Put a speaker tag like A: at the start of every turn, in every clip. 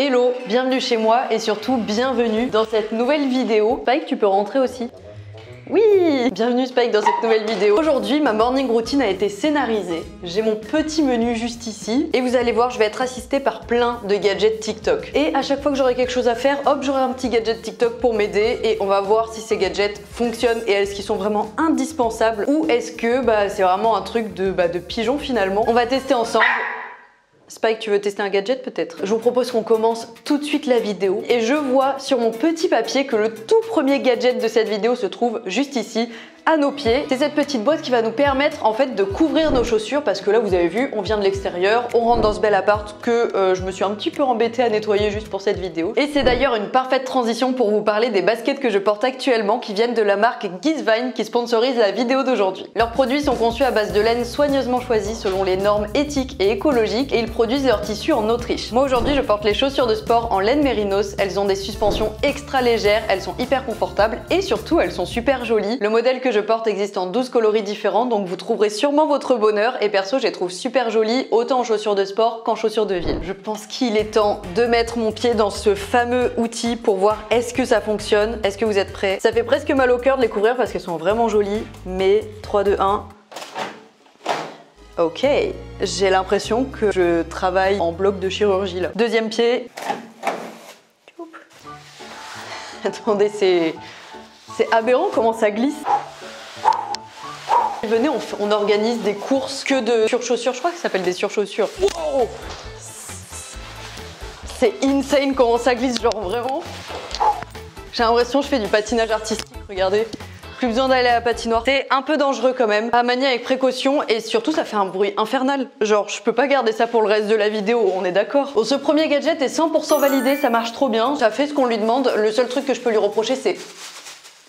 A: Hello, bienvenue chez moi et surtout bienvenue dans cette nouvelle vidéo. Spike, tu peux rentrer aussi. Oui, bienvenue Spike dans cette nouvelle vidéo. Aujourd'hui, ma morning routine a été scénarisée. J'ai mon petit menu juste ici et vous allez voir, je vais être assistée par plein de gadgets TikTok. Et à chaque fois que j'aurai quelque chose à faire, hop, j'aurai un petit gadget TikTok pour m'aider et on va voir si ces gadgets fonctionnent et est-ce qu'ils sont vraiment indispensables ou est-ce que c'est vraiment un truc de pigeon finalement. On va tester ensemble. Spike, tu veux tester un gadget peut-être? Je vous propose qu'on commence tout de suite la vidéo et je vois sur mon petit papier que le tout premier gadget de cette vidéo se trouve juste ici, à nos pieds. C'est cette petite boîte qui va nous permettre en fait de couvrir nos chaussures parce que là vous avez vu, on vient de l'extérieur, on rentre dans ce bel appart que je me suis un petit peu embêtée à nettoyer juste pour cette vidéo. Et c'est d'ailleurs une parfaite transition pour vous parler des baskets que je porte actuellement qui viennent de la marque Gizvine qui sponsorise la vidéo d'aujourd'hui. Leurs produits sont conçus à base de laine soigneusement choisie selon les normes éthiques et écologiques et ils produisent leur tissu en Autriche. Moi aujourd'hui je porte les chaussures de sport en laine mérinos, elles ont des suspensions extra légères, elles sont hyper confortables et surtout elles sont super jolies. Le modèle que je porte existe en 12 coloris différents donc vous trouverez sûrement votre bonheur et perso je les trouve super jolies autant en chaussures de sport qu'en chaussures de ville. Je pense qu'il est temps de mettre mon pied dans ce fameux outil pour voir est-ce que ça fonctionne, est-ce que vous êtes prêts? Ça fait presque mal au cœur de les couvrir parce qu'elles sont vraiment jolies mais 3, 2, 1... Ok, j'ai l'impression que je travaille en bloc de chirurgie là. Deuxième pied. Attendez, c'est aberrant comment ça glisse. Venez, on organise des courses que de surchaussures. Je crois que ça s'appelle des surchaussures. Wow, c'est insane comment ça glisse, genre vraiment. J'ai l'impression que je fais du patinage artistique, regardez. Plus besoin d'aller à la patinoire. C'est un peu dangereux quand même, à manier avec précaution et surtout ça fait un bruit infernal. Genre je peux pas garder ça pour le reste de la vidéo, on est d'accord. Bon, ce premier gadget est 100% validé, ça marche trop bien, ça fait ce qu'on lui demande. Le seul truc que je peux lui reprocher c'est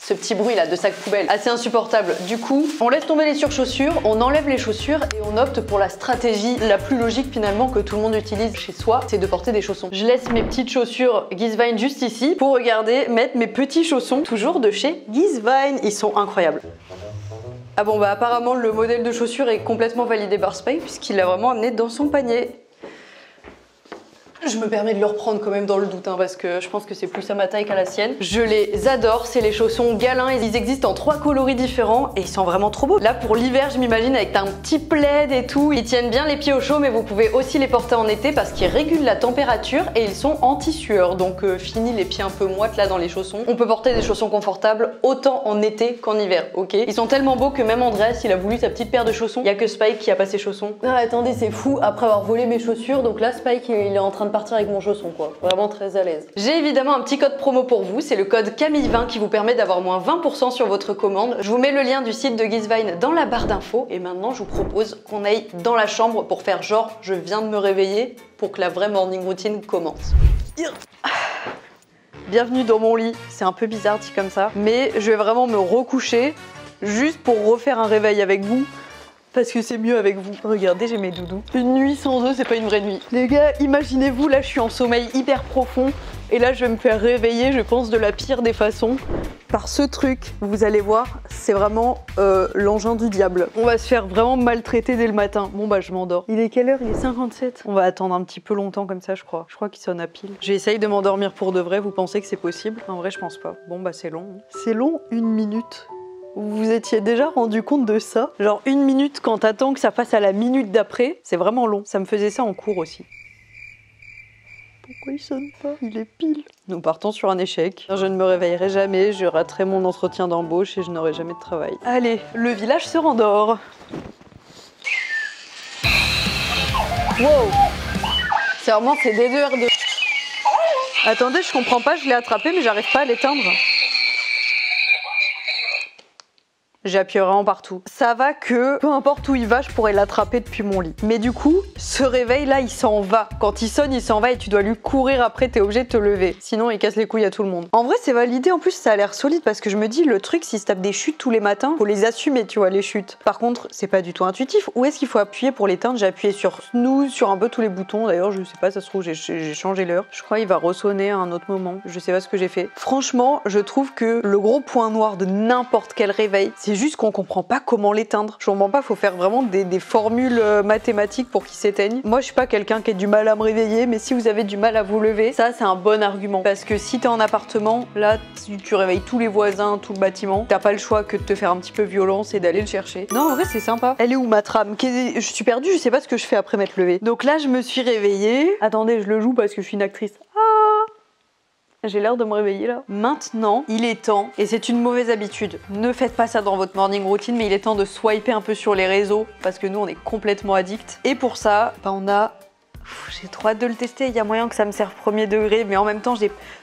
A: ce petit bruit là de sac poubelle, assez insupportable. Du coup, on laisse tomber les surchaussures, on enlève les chaussures et on opte pour la stratégie la plus logique finalement que tout le monde utilise chez soi, c'est de porter des chaussons. Je laisse mes petites chaussures Gizvine juste ici pour regarder, mettre mes petits chaussons, toujours de chez Gizvine. Ils sont incroyables. Ah bon apparemment le modèle de chaussures est complètement validé par Spike puisqu'il l'a vraiment amené dans son panier. Je me permets de le reprendre quand même dans le doute parce que je pense que c'est plus à ma taille qu'à la sienne. Je les adore, c'est les chaussons Galin, ils existent en 3 coloris différents et ils sont vraiment trop beaux. Là pour l'hiver je m'imagine avec un petit plaid et tout, ils tiennent bien les pieds au chaud mais vous pouvez aussi les porter en été parce qu'ils régulent la température et ils sont anti-sueur donc fini les pieds un peu moites là dans les chaussons. On peut porter des chaussons confortables autant en été qu'en hiver, ok? Ils sont tellement beaux que même Andreas il a voulu sa petite paire de chaussons. Il y a que Spike qui a pas ses chaussons. Ah, attendez c'est fou, après avoir volé mes chaussures donc là Spike il est en train de partir avec mon chausson quoi, vraiment très à l'aise. J'ai évidemment un petit code promo pour vous, c'est le code Camille20 qui vous permet d'avoir moins 20% sur votre commande. Je vous mets le lien du site de Gizvine dans la barre d'infos et maintenant je vous propose qu'on aille dans la chambre pour faire genre je viens de me réveiller pour que la vraie morning routine commence. Bienvenue dans mon lit, c'est un peu bizarre dit comme ça, mais je vais vraiment me recoucher juste pour refaire un réveil avec vous. Parce que c'est mieux avec vous. Regardez, j'ai mes doudous. Une nuit sans eux, c'est pas une vraie nuit. Les gars, imaginez-vous, là, je suis en sommeil hyper profond. Et là, je vais me faire réveiller, je pense, de la pire des façons. Par ce truc, vous allez voir, c'est vraiment l'engin du diable. On va se faire vraiment maltraiter dès le matin. Bon, je m'endors. Il est quelle heure? Il est 57. On va attendre un petit peu longtemps comme ça, je crois. Je crois qu'il sonne à pile. J'essaye de m'endormir pour de vrai. Vous pensez que c'est possible? En vrai, je pense pas. Bon, c'est long. C'est long, 1 minute. Vous vous étiez déjà rendu compte de ça? Genre 1 minute quand t'attends que ça passe à la minute d'après, c'est vraiment long. Ça me faisait ça en cours aussi. Pourquoi il sonne pas? Il est pile. Nous partons sur un échec. Je ne me réveillerai jamais, je raterai mon entretien d'embauche et je n'aurai jamais de travail. Allez, le village se rendort. Wow! C'est vraiment ces dédeurs de... Attendez, je comprends pas, je l'ai attrapé mais j'arrive pas à l'éteindre. J'appuie vraiment partout. Ça va que, peu importe où il va, je pourrais l'attraper depuis mon lit. Mais du coup, ce réveil là, il s'en va. Quand il sonne, il s'en va et tu dois lui courir après, t'es obligé de te lever. Sinon, il casse les couilles à tout le monde. En vrai, c'est validé, en plus, ça a l'air solide parce que je me dis, le truc, s'il se tape des chutes tous les matins, faut les assumer, tu vois, les chutes. Par contre, c'est pas du tout intuitif. Où est-ce qu'il faut appuyer pour l'éteindre? J'ai appuyé sur snooze, sur un peu tous les boutons. D'ailleurs, je sais pas, ça se trouve, j'ai changé l'heure. Je crois qu'il va ressonner à un autre moment. Je sais pas ce que j'ai fait. Franchement, je trouve que le gros point noir de n'importe quel réveil, c'est C'est juste qu'on comprend pas comment l'éteindre. Je comprends pas, faut faire vraiment des formules mathématiques pour qu'il s'éteigne. Moi, je suis pas quelqu'un qui a du mal à me réveiller, mais si vous avez du mal à vous lever, ça c'est un bon argument. Parce que si t'es en appartement, là, tu réveilles tous les voisins, tout le bâtiment, t'as pas le choix que de te faire un petit peu violence et d'aller le chercher. Non, en vrai, c'est sympa. Elle est où ma trame? Je suis perdue, je sais pas ce que je fais après m'être levée. Donc là, je me suis réveillée. Attendez, je le joue parce que je suis une actrice. J'ai l'air de me réveiller là. Maintenant, il est temps, et c'est une mauvaise habitude, ne faites pas ça dans votre morning routine, mais il est temps de swiper un peu sur les réseaux, parce que nous on est complètement addicts. Et pour ça, on a... J'ai trop hâte de le tester, il y a moyen que ça me serve premier degré, mais en même temps,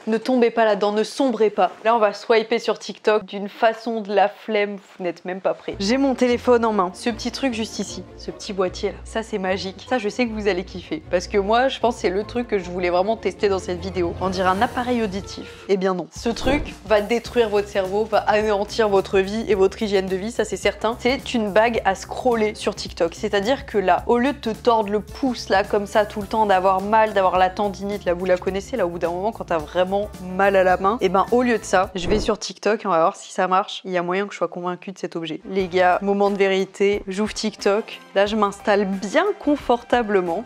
A: ne tombez pas là-dedans, ne sombrez pas. Là, on va swiper sur TikTok d'une façon de la flemme, vous n'êtes même pas prêts. J'ai mon téléphone en main, ce petit truc juste ici, ce petit boîtier là, ça c'est magique. Ça, je sais que vous allez kiffer, parce que moi, je pense que c'est le truc que je voulais vraiment tester dans cette vidéo. On dirait un appareil auditif. Eh bien non. Ce truc va détruire votre cerveau, va anéantir votre vie et votre hygiène de vie, ça c'est certain. C'est une bague à scroller sur TikTok, c'est-à-dire que là, au lieu de te tordre le pouce là, comme ça, tout le temps, d'avoir mal, d'avoir la tendinite, là vous la connaissez, là au bout d'un moment quand t'as vraiment mal à la main, et ben au lieu de ça, je vais sur TikTok et on va voir si ça marche. Il y a moyen que je sois convaincue de cet objet. Les gars, moment de vérité, j'ouvre TikTok, là je m'installe bien confortablement.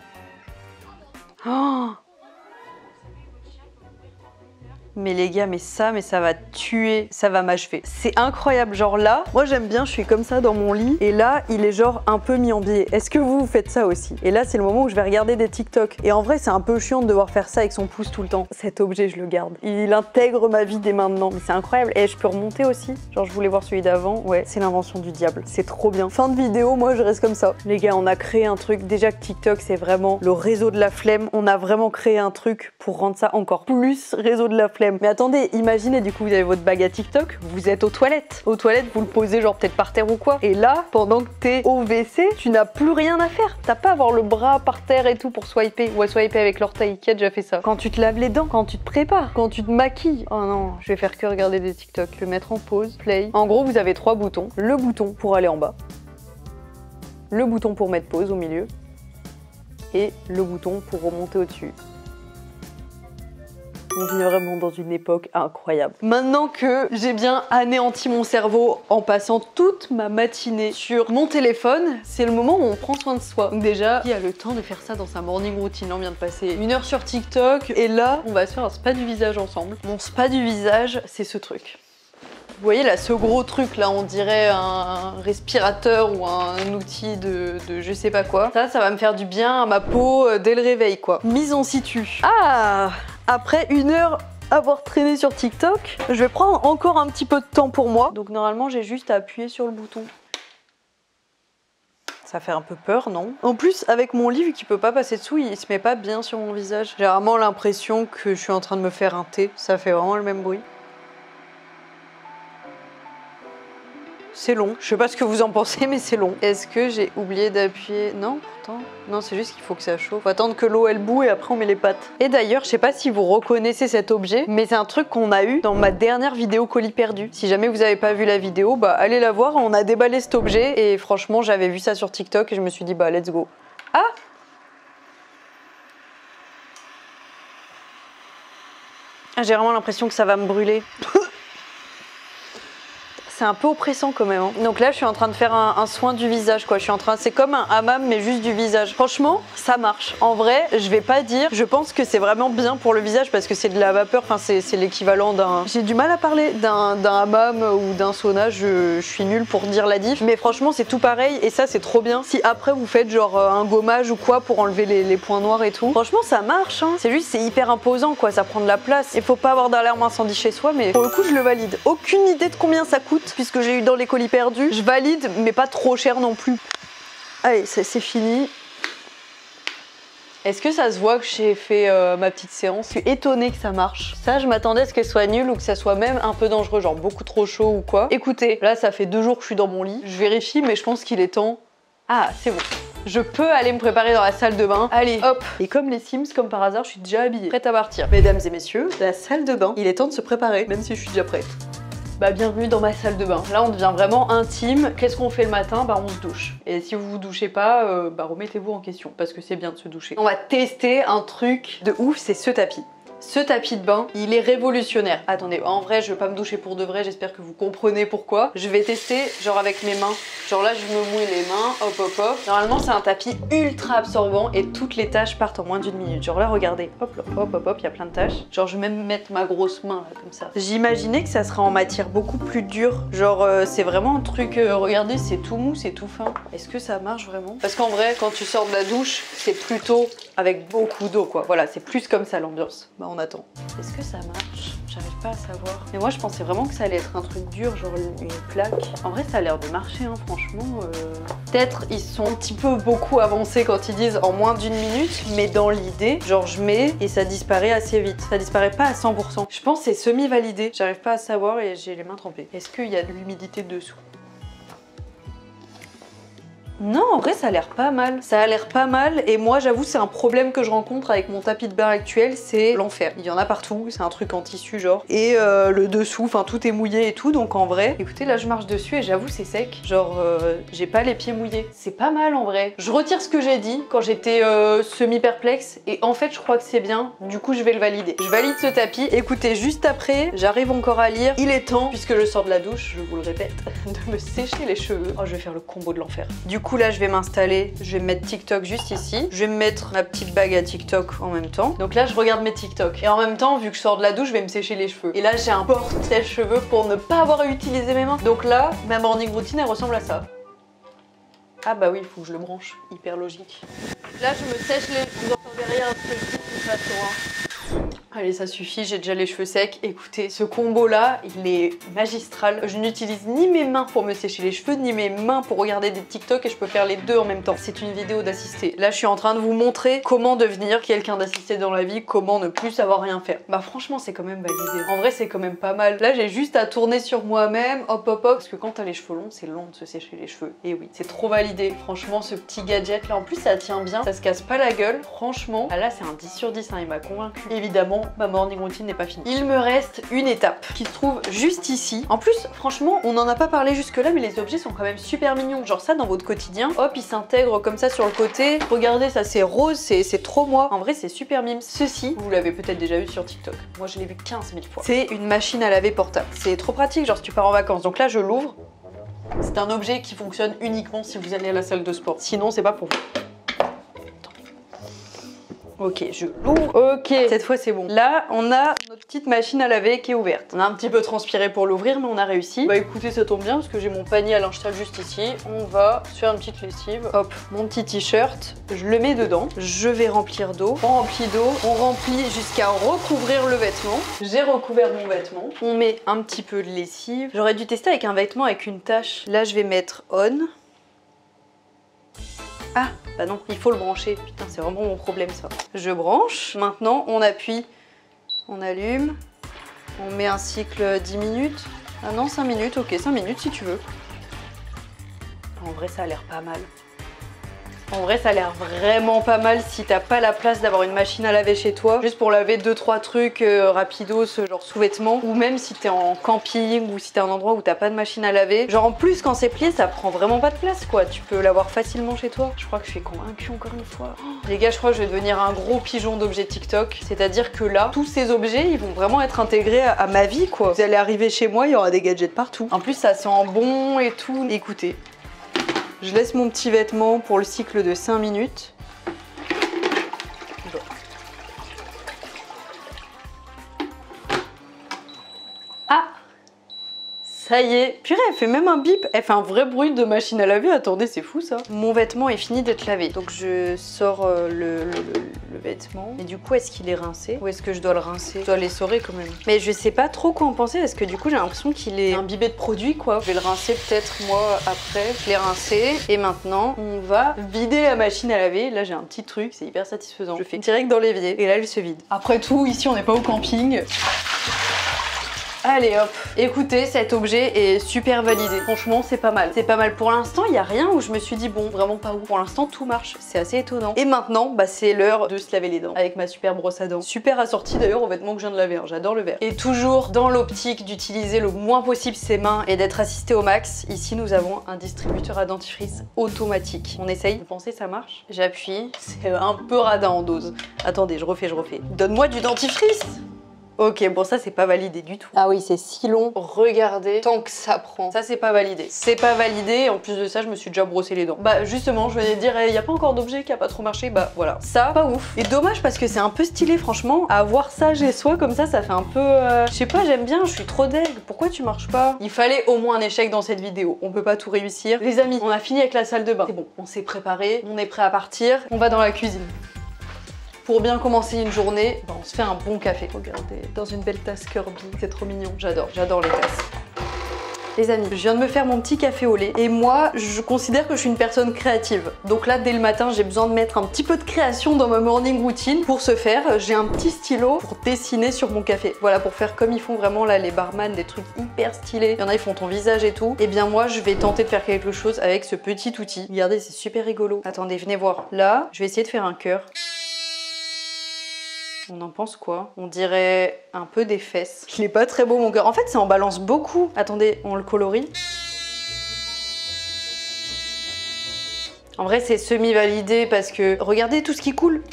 A: Oh, mais les gars, mais ça va tuer, ça va m'achever. C'est incroyable, genre là, moi j'aime bien, je suis comme ça dans mon lit, et là, il est genre un peu mis en biais. Est-ce que vous faites ça aussi? Et là, c'est le moment où je vais regarder des TikTok. Et en vrai, c'est un peu chiant de devoir faire ça avec son pouce tout le temps. Cet objet, je le garde. Il intègre ma vie dès maintenant. Mais c'est incroyable. Et je peux remonter aussi. Genre, je voulais voir celui d'avant. Ouais, c'est l'invention du diable. C'est trop bien. Fin de vidéo, moi, je reste comme ça. Les gars, on a créé un truc. Déjà que TikTok, c'est vraiment le réseau de la flemme. On a vraiment créé un truc pour rendre ça encore plus réseau de la flemme. Mais attendez, imaginez du coup vous avez votre bague à TikTok, vous êtes aux toilettes. Aux toilettes, vous le posez genre peut-être par terre ou quoi. Et là, pendant que t'es au WC, tu n'as plus rien à faire. T'as pas à avoir le bras par terre et tout pour swiper. Ou à swiper avec l'orteil, qui a déjà fait ça. Quand tu te laves les dents, quand tu te prépares, quand tu te maquilles. Oh non, je vais faire que regarder des TikTok. Je vais mettre en pause, play. En gros, vous avez 3 boutons. Le bouton pour aller en bas. Le bouton pour mettre pause au milieu. Et le bouton pour remonter au-dessus. On vit vraiment dans une époque incroyable. Maintenant que j'ai bien anéanti mon cerveau en passant toute ma matinée sur mon téléphone, c'est le moment où on prend soin de soi. Donc déjà, qui a le temps de faire ça dans sa morning routine? On vient de passer 1 heure sur TikTok et là, on va se faire un spa du visage ensemble. Mon spa du visage, c'est ce truc. Vous voyez là, ce gros truc là, on dirait un respirateur ou un outil de je sais pas quoi. Ça va me faire du bien à ma peau dès le réveil quoi. Mise en situ. Ah! Après 1 heure avoir traîné sur TikTok, je vais prendre encore un petit peu de temps pour moi. Donc normalement, j'ai juste à appuyer sur le bouton. Ça fait un peu peur, non? En plus, avec mon lit, vu qu'il peut pas passer dessous, il se met pas bien sur mon visage. J'ai vraiment l'impression que je suis en train de me faire un thé. Ça fait vraiment le même bruit. C'est long. Je sais pas ce que vous en pensez, mais c'est long. Est-ce que j'ai oublié d'appuyer? Non, pourtant. Non, c'est juste qu'il faut que ça chauffe. Faut attendre que l'eau elle bout et après on met les pattes. Et d'ailleurs, je sais pas si vous reconnaissez cet objet, mais c'est un truc qu'on a eu dans ma dernière vidéo colis perdu. Si jamais vous avez pas vu la vidéo, bah allez la voir. On a déballé cet objet et franchement, j'avais vu ça sur TikTok et je me suis dit bah let's go. Ah! J'ai vraiment l'impression que ça va me brûler. C'est un peu oppressant quand même. Hein. Donc là, je suis en train de faire un soin du visage, quoi. C'est comme un hammam, mais juste du visage. Franchement, ça marche. En vrai, je vais pas dire. Je pense que c'est vraiment bien pour le visage parce que c'est de la vapeur. Enfin, c'est l'équivalent d'un. J'ai du mal à parler d'un hammam ou d'un sauna. Je suis nulle pour dire la diff. Mais franchement, c'est tout pareil. Et ça, c'est trop bien. Si après vous faites genre un gommage ou quoi pour enlever les points noirs et tout. Franchement, ça marche. Hein. C'est juste, c'est hyper imposant, quoi. Ça prend de la place. Il faut pas avoir d'alarme incendie chez soi, mais pour le coup, je le valide. Aucune idée de combien ça coûte. Puisque j'ai eu dans les colis perdus, je valide, mais pas trop cher non plus. Allez, c'est fini. Est-ce que ça se voit que j'ai fait ma petite séance? Je suis étonnée que ça marche. Ça, je m'attendais à ce qu'elle soit nulle ou que ça soit même un peu dangereux, genre beaucoup trop chaud ou quoi. Écoutez, là, ça fait 2 jours que je suis dans mon lit. Je vérifie, mais je pense qu'il est temps. Ah, c'est bon. Je peux aller me préparer dans la salle de bain. Allez, hop. Et comme les Sims, comme par hasard, je suis déjà habillée. Prête à partir. Mesdames et messieurs, la salle de bain. Il est temps de se préparer, même si je suis déjà prête. Bah bienvenue dans ma salle de bain. Là on devient vraiment intime. Qu'est-ce qu'on fait le matin? Bah on se douche. Et si vous vous douchez pas, bah remettez-vous en question parce que c'est bien de se doucher. On va tester un truc de ouf, c'est ce tapis. Ce tapis de bain, il est révolutionnaire. Attendez, en vrai, je vais pas me doucher pour de vrai, j'espère que vous comprenez pourquoi. Je vais tester, genre avec mes mains. Genre là, je me mouille les mains, hop hop hop. Normalement, c'est un tapis ultra absorbant et toutes les tâches partent en moins d'1 minute. Genre là, regardez, hop là, hop hop hop, il y a plein de tâches. Genre, je vais même mettre ma grosse main là, comme ça. J'imaginais que ça serait en matière beaucoup plus dure. Genre, c'est vraiment un truc, regardez, c'est tout mou, c'est tout fin. Est-ce que ça marche vraiment? Parce qu'en vrai, quand tu sors de la douche, c'est plutôt avec beaucoup d'eau, quoi. Voilà, c'est plus comme ça l'ambiance. Bah, on attend. Est-ce que ça marche? J'arrive pas à savoir. Mais moi, je pensais vraiment que ça allait être un truc dur, genre une plaque. En vrai, ça a l'air de marcher, hein, franchement. Peut-être ils sont un petit peu beaucoup avancés quand ils disent en moins d'1 minute, mais dans l'idée, genre je mets et ça disparaît assez vite. Ça disparaît pas à 100%. Je pense que c'est semi-validé. J'arrive pas à savoir et j'ai les mains trempées. Est-ce qu'il y a de l'humidité dessous? Non, en vrai, ça a l'air pas mal. Ça a l'air pas mal et moi, j'avoue, c'est un problème que je rencontre avec mon tapis de bain actuel, c'est l'enfer. Il y en a partout, c'est un truc en tissu genre. Et le dessous, enfin tout est mouillé et tout, donc en vrai, écoutez, là je marche dessus et j'avoue, c'est sec. Genre, j'ai pas les pieds mouillés. C'est pas mal en vrai. Je retire ce que j'ai dit quand j'étais semi-perplexe et en fait, je crois que c'est bien. Du coup, je vais le valider. Je valide ce tapis. Écoutez, juste après, j'arrive encore à lire. Il est temps, puisque je sors de la douche, je vous le répète, de me sécher les cheveux. Oh, je vais faire le combo de l'enfer. Du coup, là, je vais m'installer, je vais me mettre TikTok juste ici. Je vais me mettre ma petite bague à TikTok en même temps. Donc là, je regarde mes TikTok. Et en même temps, vu que je sors de la douche, je vais me sécher les cheveux. Et là, j'ai un porte-sèche-cheveux pour ne pas avoir à utiliser mes mains. Donc là, ma morning routine, elle ressemble à ça. Ah bah oui, il faut que je le branche. Hyper logique. Là, je me sèche les... Vous entendez rien, c'est le de toute façon, hein. Allez, ça suffit, j'ai déjà les cheveux secs. Écoutez, ce combo-là, il est magistral. Je n'utilise ni mes mains pour me sécher les cheveux, ni mes mains pour regarder des TikTok et je peux faire les deux en même temps. C'est une vidéo d'assisté. Là, je suis en train de vous montrer comment devenir quelqu'un d'assisté dans la vie, comment ne plus savoir rien faire. Bah franchement, c'est quand même validé. En vrai, c'est quand même pas mal. Là, j'ai juste à tourner sur moi-même, hop hop hop, parce que quand t'as les cheveux longs, c'est long de se sécher les cheveux. Et oui, c'est trop validé. Franchement, ce petit gadget là, en plus, ça tient bien, ça se casse pas la gueule. Franchement, ah là, c'est un 10 sur 10, hein, il m'a convaincu. Évidemment, ma morning routine n'est pas finie. Il me reste une étape qui se trouve juste ici. En plus, franchement, on n'en a pas parlé jusque là, mais les objets sont quand même super mignons. Genre ça, dans votre quotidien, hop, ils s'intègrent comme ça sur le côté. Regardez, ça c'est rose, c'est trop moi. En vrai, c'est super mime. Ceci, vous l'avez peut-être déjà vu sur TikTok. Moi, je l'ai vu 15 000 fois. C'est une machine à laver portable. C'est trop pratique, genre si tu pars en vacances. Donc là, je l'ouvre. C'est un objet qui fonctionne uniquement si vous allez à la salle de sport. Sinon, c'est pas pour vous. Ok, je l'ouvre. Ok, cette fois c'est bon. Là, on a notre petite machine à laver qui est ouverte. On a un petit peu transpiré pour l'ouvrir, mais on a réussi. Bah écoutez, ça tombe bien parce que j'ai mon panier à linge sale juste ici. On va se faire une petite lessive. Hop, mon petit t-shirt, je le mets dedans. Je vais remplir d'eau. On remplit d'eau, on remplit jusqu'à recouvrir le vêtement. J'ai recouvert mon vêtement. On met un petit peu de lessive. J'aurais dû tester avec un vêtement avec une tache. Là, je vais mettre on. Ah, bah non, il faut le brancher. Putain, c'est vraiment mon problème ça. Je branche. Maintenant, on appuie. On allume. On met un cycle 10 minutes. Ah non, 5 minutes. Ok, 5 minutes si tu veux. En vrai, ça a l'air pas mal. En vrai, ça a l'air vraiment pas mal si t'as pas la place d'avoir une machine à laver chez toi. Juste pour laver 2-3 trucs rapidos, genre sous-vêtements. Ou même si t'es en camping ou si t'es à un endroit où t'as pas de machine à laver. Genre en plus, quand c'est plié, ça prend vraiment pas de place quoi. Tu peux l'avoir facilement chez toi. Je crois que je suis convaincue encore une fois. Oh, les gars, je crois que je vais devenir un gros pigeon d'objets TikTok. C'est-à-dire que là, tous ces objets, ils vont vraiment être intégrés à ma vie quoi. Vous allez arriver chez moi, il y aura des gadgets partout. En plus, ça sent bon et tout. Écoutez. Je laisse mon petit vêtement pour le cycle de 5 minutes. Bon. Ah! Ça y est. Purée, elle fait même un bip. Elle fait un vrai bruit de machine à laver. Attendez, c'est fou ça. Mon vêtement est fini d'être lavé. Donc je sors le vêtement. Et du coup, est-ce qu'il est rincé? Ou est-ce que je dois le rincer? Je dois l'essorer quand même. Mais je sais pas trop quoi en penser parce que du coup, j'ai l'impression qu'il est imbibé de produit quoi. Je vais le rincer peut-être moi après. Je l'ai rincé. Et maintenant, on va vider la machine à laver. Là, j'ai un petit truc. C'est hyper satisfaisant. Je fais direct dans l'évier. Et là, elle se vide. Après tout, ici, on n'est pas au camping. Allez hop. Écoutez, cet objet est super validé. Franchement, c'est pas mal. C'est pas mal. Pour l'instant, il y a rien où je me suis dit bon, vraiment pas où. Pour l'instant, tout marche. C'est assez étonnant. Et maintenant, bah c'est l'heure de se laver les dents avec ma super brosse à dents. Super assortie d'ailleurs aux vêtements que je viens de laver. Hein. J'adore le vert. Et toujours dans l'optique d'utiliser le moins possible ses mains et d'être assisté au max. Ici, nous avons un distributeur à dentifrice automatique. On essaye. Vous pensez ça marche? J'appuie. C'est un peu radin en dose. Attendez, je refais. Donne-moi du dentifrice. Ok, bon ça c'est pas validé du tout. Ah oui, c'est si long. Regardez, tant que ça prend. Ça c'est pas validé. C'est pas validé. En plus de ça, je me suis déjà brossé les dents. Bah justement, je venais de dire, il y a pas encore d'objet qui a pas trop marché. Bah voilà. Ça, pas ouf. Et dommage parce que c'est un peu stylé, franchement. Avoir ça chez soi comme ça fait un peu... Je sais pas, j'aime bien, je suis trop deg. Pourquoi tu marches pas? Il fallait au moins un échec dans cette vidéo. On peut pas tout réussir. Les amis, on a fini avec la salle de bain. C'est bon, on s'est préparé, on est prêt à partir. On va dans la cuisine. Pour bien commencer une journée, bah on se fait un bon café. Regardez, dans une belle tasse Kirby, c'est trop mignon. J'adore les tasses. Les amis, je viens de me faire mon petit café au lait et moi, je considère que je suis une personne créative. Donc là, dès le matin, j'ai besoin de mettre un petit peu de création dans ma morning routine. Pour ce faire, j'ai un petit stylo pour dessiner sur mon café. Voilà, pour faire comme ils font vraiment là les barman, des trucs hyper stylés. Il y en a, ils font ton visage et tout. Et bien moi, je vais tenter de faire quelque chose avec ce petit outil. Regardez, c'est super rigolo. Attendez, venez voir. Là, je vais essayer de faire un cœur. On en pense quoi? On dirait un peu des fesses. Il est pas très beau mon cœur. En fait, ça en balance beaucoup. Attendez, on le colorie. En vrai, c'est semi-validé parce que regardez tout ce qui coule.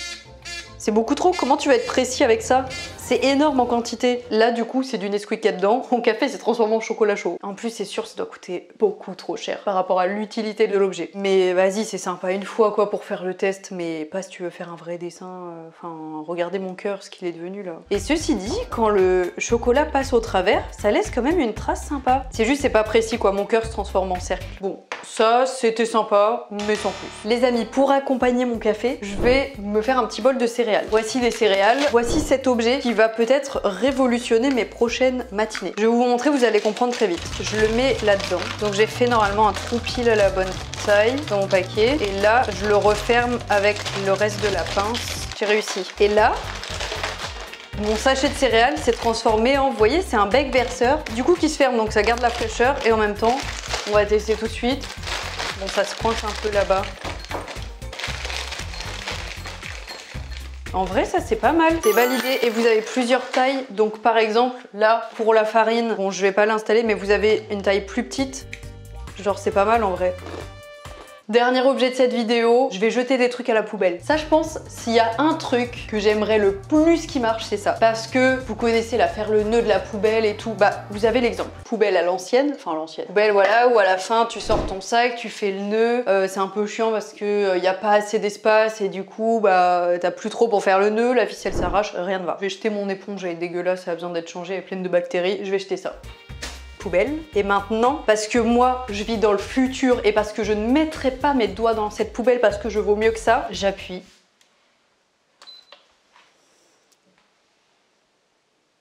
A: C'est beaucoup trop. Comment tu vas être précis avec ça? C'est énorme en quantité. Là, du coup, c'est du Nesquik qu'il y a dedans. Mon café s'est transformé en chocolat chaud. En plus, c'est sûr, ça doit coûter beaucoup trop cher par rapport à l'utilité de l'objet. Mais vas-y, c'est sympa une fois, quoi, pour faire le test. Mais pas si tu veux faire un vrai dessin. Enfin, regardez mon cœur, ce qu'il est devenu, là. Et ceci dit, quand le chocolat passe au travers, ça laisse quand même une trace sympa. C'est juste, c'est pas précis, quoi. Mon cœur se transforme en cercle. Bon, ça, c'était sympa, mais sans plus. Les amis, pour accompagner mon café, je vais me faire un petit bol de céréales. Voici les céréales. Voici cet objet qui va peut-être révolutionner mes prochaines matinées. Je vais vous montrer, vous allez comprendre très vite. Je le mets là-dedans. Donc j'ai fait normalement un trou pile à la bonne taille dans mon paquet. Et là, je le referme avec le reste de la pince. J'ai réussi. Et là, mon sachet de céréales s'est transformé en, vous voyez, c'est un bec verseur. Du coup, qui se ferme, donc ça garde la fraîcheur. Et en même temps, on va tester tout de suite. Bon, ça se coince un peu là-bas. En vrai, ça c'est pas mal. C'est validé et vous avez plusieurs tailles. Donc par exemple, là, pour la farine, bon, je vais pas l'installer, mais vous avez une taille plus petite. Genre, c'est pas mal en vrai. Dernier objet de cette vidéo, je vais jeter des trucs à la poubelle. Ça, je pense, s'il y a un truc que j'aimerais le plus qui marche, c'est ça. Parce que vous connaissez là, faire le nœud de la poubelle et tout. Bah, vous avez l'exemple. Poubelle à l'ancienne, enfin l'ancienne. Poubelle, voilà, où à la fin, tu sors ton sac, tu fais le nœud. C'est un peu chiant parce que y a pas assez d'espace et du coup, bah, t'as plus trop pour faire le nœud. La ficelle s'arrache, rien ne va. Je vais jeter mon éponge, elle est dégueulasse, elle a besoin d'être changée, elle est pleine de bactéries. Je vais jeter ça. Poubelle. Et maintenant, parce que moi je vis dans le futur et parce que je ne mettrai pas mes doigts dans cette poubelle parce que je vaux mieux que ça, j'appuie.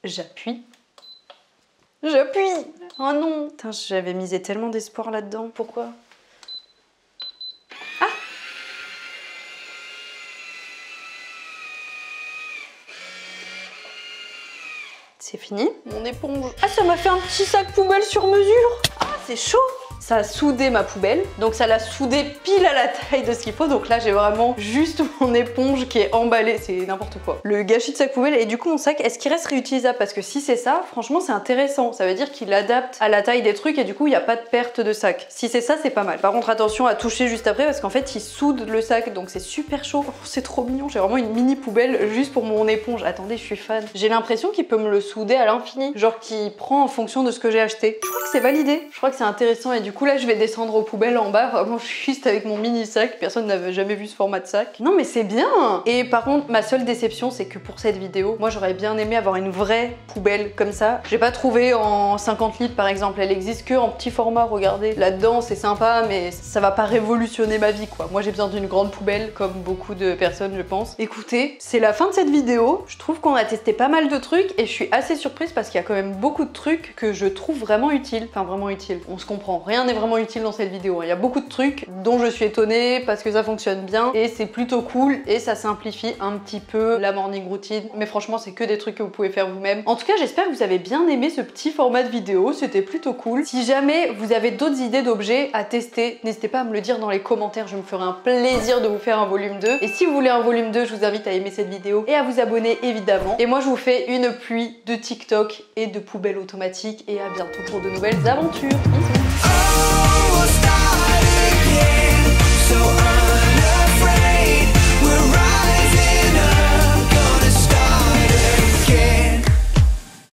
A: J'appuie. J'appuie. Oh non. Putain, j'avais misé tellement d'espoir là-dedans. Pourquoi? Ah! C'est fini. Mon éponge. Ah, ça m'a fait un petit sac poubelle sur mesure. Ah, c'est chaud. Ça a soudé ma poubelle, donc ça l'a soudé pile à la taille de ce qu'il faut. Donc là, j'ai vraiment juste mon éponge qui est emballée, c'est n'importe quoi. Le gâchis de sac poubelle, et du coup mon sac, est-ce qu'il reste réutilisable? Parce que si c'est ça, franchement c'est intéressant. Ça veut dire qu'il adapte à la taille des trucs et du coup il n'y a pas de perte de sac. Si c'est ça, c'est pas mal. Par contre, attention à toucher juste après parce qu'en fait il soude le sac, donc c'est super chaud. Oh, c'est trop mignon, j'ai vraiment une mini poubelle juste pour mon éponge. Attendez, je suis fan. J'ai l'impression qu'il peut me le souder à l'infini, genre qu'il prend en fonction de ce que j'ai acheté. Je crois que c'est validé, je crois que c'est intéressant et du coup là je vais descendre aux poubelles en bas, vraiment je suis juste avec mon mini sac, personne n'avait jamais vu ce format de sac. Non mais c'est bien. Et par contre ma seule déception c'est que pour cette vidéo, moi j'aurais bien aimé avoir une vraie poubelle comme ça. J'ai pas trouvé en 50 litres par exemple, elle existe que en petit format, regardez. Là-dedans c'est sympa mais ça va pas révolutionner ma vie quoi. Moi j'ai besoin d'une grande poubelle comme beaucoup de personnes je pense. Écoutez, c'est la fin de cette vidéo, je trouve qu'on a testé pas mal de trucs et je suis assez surprise parce qu'il y a quand même beaucoup de trucs que je trouve vraiment utiles. Enfin vraiment utiles, on se comprend, rien n'est vraiment utile dans cette vidéo. Il y a beaucoup de trucs dont je suis étonnée parce que ça fonctionne bien et c'est plutôt cool et ça simplifie un petit peu la morning routine. Mais franchement, c'est que des trucs que vous pouvez faire vous-même. En tout cas, j'espère que vous avez bien aimé ce petit format de vidéo. C'était plutôt cool. Si jamais vous avez d'autres idées d'objets à tester, n'hésitez pas à me le dire dans les commentaires. Je me ferai un plaisir de vous faire un volume 2. Et si vous voulez un volume 2, je vous invite à aimer cette vidéo et à vous abonner évidemment. Et moi, je vous fais une pluie de TikTok et de poubelles automatiques et à bientôt pour de nouvelles aventures. Bisous.